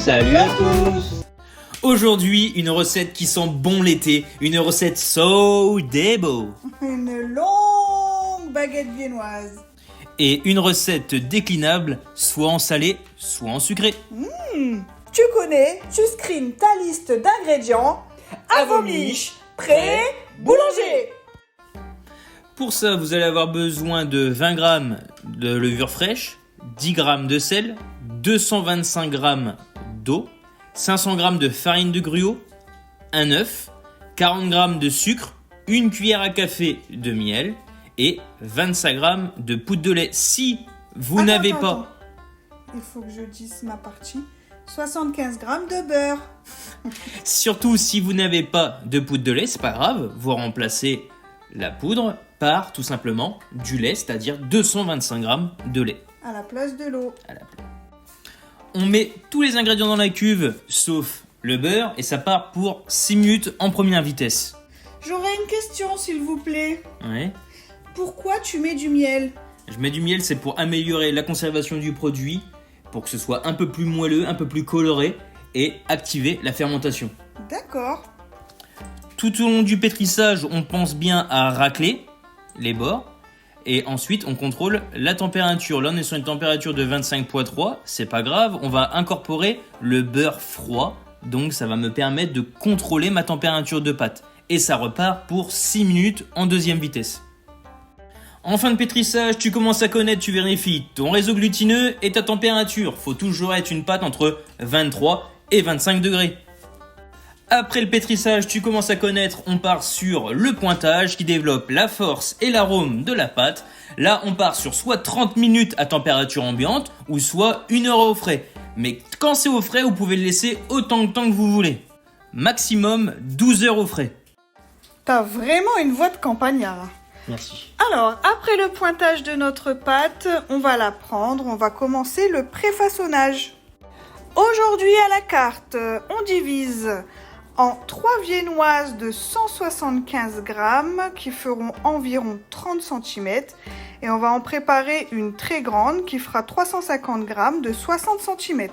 Salut à tous! Aujourd'hui, une recette qui sent bon l'été, une recette so debo. Une longue baguette viennoise. Et une recette déclinable, soit en salé, soit en sucré. Tu connais, tu screens ta liste d'ingrédients. À vos miches, prêt, boulanger. Pour ça, vous allez avoir besoin de 20 g de levure fraîche, 10 g de sel, 225 g d'eau, 500 g de farine de gruau, un œuf, 40 g de sucre, une cuillère à café de miel et 25 g de poudre de lait. Si vous n'avez pas... Attends. Il faut que je dise ma partie. 75 g de beurre. Surtout si vous n'avez pas de poudre de lait, c'est pas grave, vous remplacez la poudre par tout simplement du lait, c'est-à-dire 225 g de lait. À la place de l'eau. On met tous les ingrédients dans la cuve, sauf le beurre, et ça part pour 6 minutes en première vitesse. J'aurais une question, s'il vous plaît. Ouais. Pourquoi tu mets du miel? Je mets du miel, c'est pour améliorer la conservation du produit, pour que ce soit un peu plus moelleux, un peu plus coloré, et activer la fermentation. D'accord. Tout au long du pétrissage, on pense bien à racler les bords. Et ensuite, on contrôle la température. Là, on est sur une température de 25,3. C'est pas grave, on va incorporer le beurre froid. Donc, ça va me permettre de contrôler ma température de pâte. Et ça repart pour 6 minutes en deuxième vitesse. En fin de pétrissage, tu commences à connaître, tu vérifies ton réseau glutineux et ta température. Faut toujours être une pâte entre 23 et 25 degrés. Après le pétrissage, tu commences à connaître, on part sur le pointage qui développe la force et l'arôme de la pâte. Là, on part sur soit 30 minutes à température ambiante ou soit 1 heure au frais. Mais quand c'est au frais, vous pouvez le laisser autant de temps que vous voulez. Maximum 12 heures au frais. T'as vraiment une voix de campagnard. Merci. Alors, après le pointage de notre pâte, on va la prendre. On va commencer le préfaçonnage. Aujourd'hui, à la carte, on divise en 3 viennoises de 175 grammes qui feront environ 30 cm. Et on va en préparer une très grande qui fera 350 grammes de 60 cm.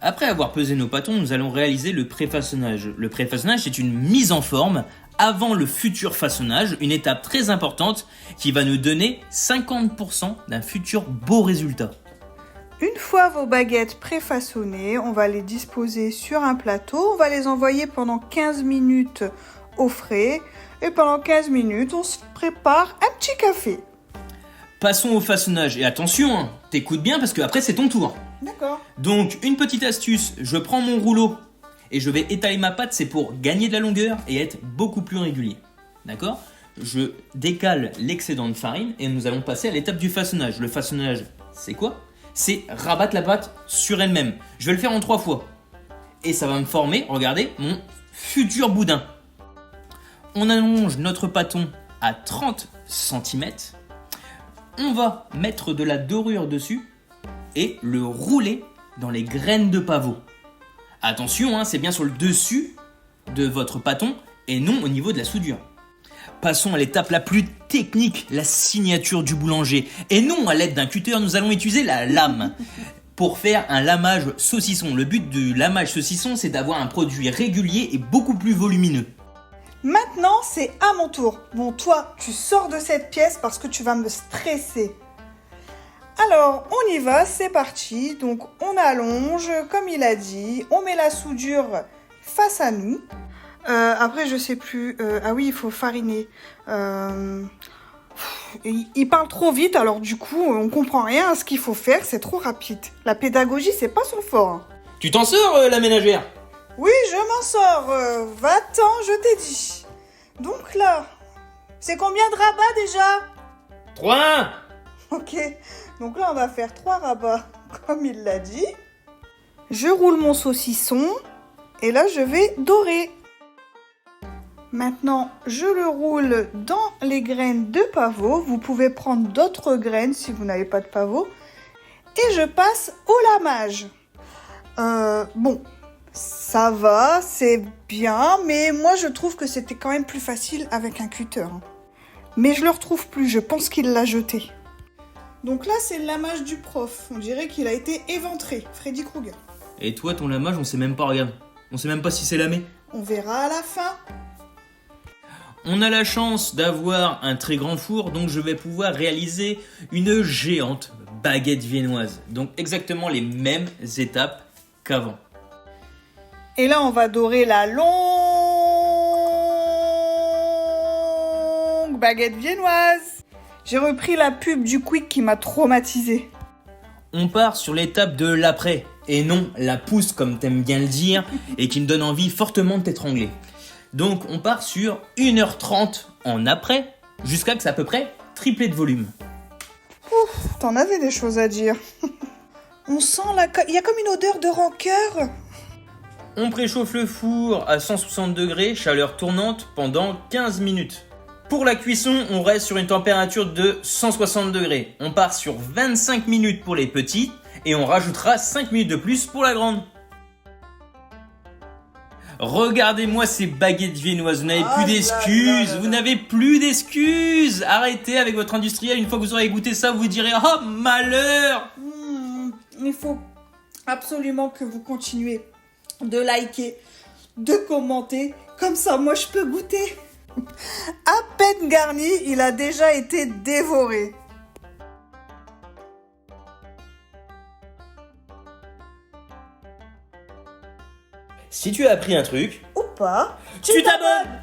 Après avoir pesé nos pâtons, nous allons réaliser le préfaçonnage. Le préfaçonnage, c'est une mise en forme avant le futur façonnage, une étape très importante qui va nous donner 50% d'un futur beau résultat. Une fois vos baguettes préfaçonnées, on va les disposer sur un plateau. On va les envoyer pendant 15 minutes au frais. Et pendant 15 minutes, on se prépare un petit café. Passons au façonnage. Et attention, hein, t'écoutes bien parce que après c'est ton tour. D'accord. Donc, une petite astuce, je prends mon rouleau et je vais étaler ma pâte, c'est pour gagner de la longueur et être beaucoup plus régulier. D'accord ? Je décale l'excédent de farine et nous allons passer à l'étape du façonnage. Le façonnage, c'est quoi ? C'est rabattre la pâte sur elle-même. Je vais le faire en 3 fois. Et ça va me former, regardez, mon futur boudin. On allonge notre pâton à 30 cm. On va mettre de la dorure dessus et le rouler dans les graines de pavot. Attention, hein, c'est bien sur le dessus de votre pâton et non au niveau de la soudure. Passons à l'étape la plus technique, la signature du boulanger. Et non à l'aide d'un cutter, nous allons utiliser la lame pour faire un lamage saucisson. Le but du lamage saucisson, c'est d'avoir un produit régulier et beaucoup plus volumineux. Maintenant, c'est à mon tour. Bon, toi, tu sors de cette pièce parce que tu vas me stresser. Alors, on y va, c'est parti. Donc, on allonge, comme il a dit. On met la soudure face à nous. Après, je sais plus. Ah oui, il faut fariner. Il parle trop vite, alors du coup, on comprend rien à ce qu'il faut faire. C'est trop rapide. La pédagogie, c'est pas son fort. Hein. Tu t'en sors, la ménagère ? Oui, je m'en sors. Va-t'en, je t'ai dit. Donc là, c'est combien de rabats déjà ? 3 ! Ok, donc là, on va faire 3 rabats, comme il l'a dit. Je roule mon saucisson et là, je vais dorer. Maintenant, je le roule dans les graines de pavot. Vous pouvez prendre d'autres graines si vous n'avez pas de pavot. Et je passe au lamage. Bon, ça va, c'est bien, mais moi, je trouve que c'était quand même plus facile avec un cutter. Mais je le retrouve plus, je pense qu'il l'a jeté. Donc là, c'est le lamage du prof. On dirait qu'il a été éventré, Freddy Krueger. Et toi, ton lamage, on sait même pas, regarde. On sait même pas si c'est lamé. On verra à la fin. On a la chance d'avoir un très grand four, donc je vais pouvoir réaliser une géante baguette viennoise. Donc exactement les mêmes étapes qu'avant. Et là, on va dorer la longue baguette viennoise. J'ai repris la pub du Quick qui m'a traumatisée. On part sur l'étape de l'après, et non la pousse comme t'aimes bien le dire, et qui me donne envie fortement de t'étrangler. Donc on part sur 1h30 en après, jusqu'à que c'est à peu près triplé de volume. Ouf, t'en avais des choses à dire. On sent il y a comme une odeur de rancœur. On préchauffe le four à 160 degrés, chaleur tournante, pendant 15 minutes. Pour la cuisson, on reste sur une température de 160 degrés. On part sur 25 minutes pour les petits et on rajoutera 5 minutes de plus pour la grande. Regardez-moi ces baguettes viennoises, vous n'avez plus d'excuses, vous n'avez plus d'excuses. Arrêtez avec votre industriel, une fois que vous aurez goûté ça, vous direz « Oh, malheur !» Il faut absolument que vous continuez de liker, de commenter, comme ça moi je peux goûter. À peine garni, il a déjà été dévoré. Si tu as appris un truc, Ou pas, tu t'abonnes.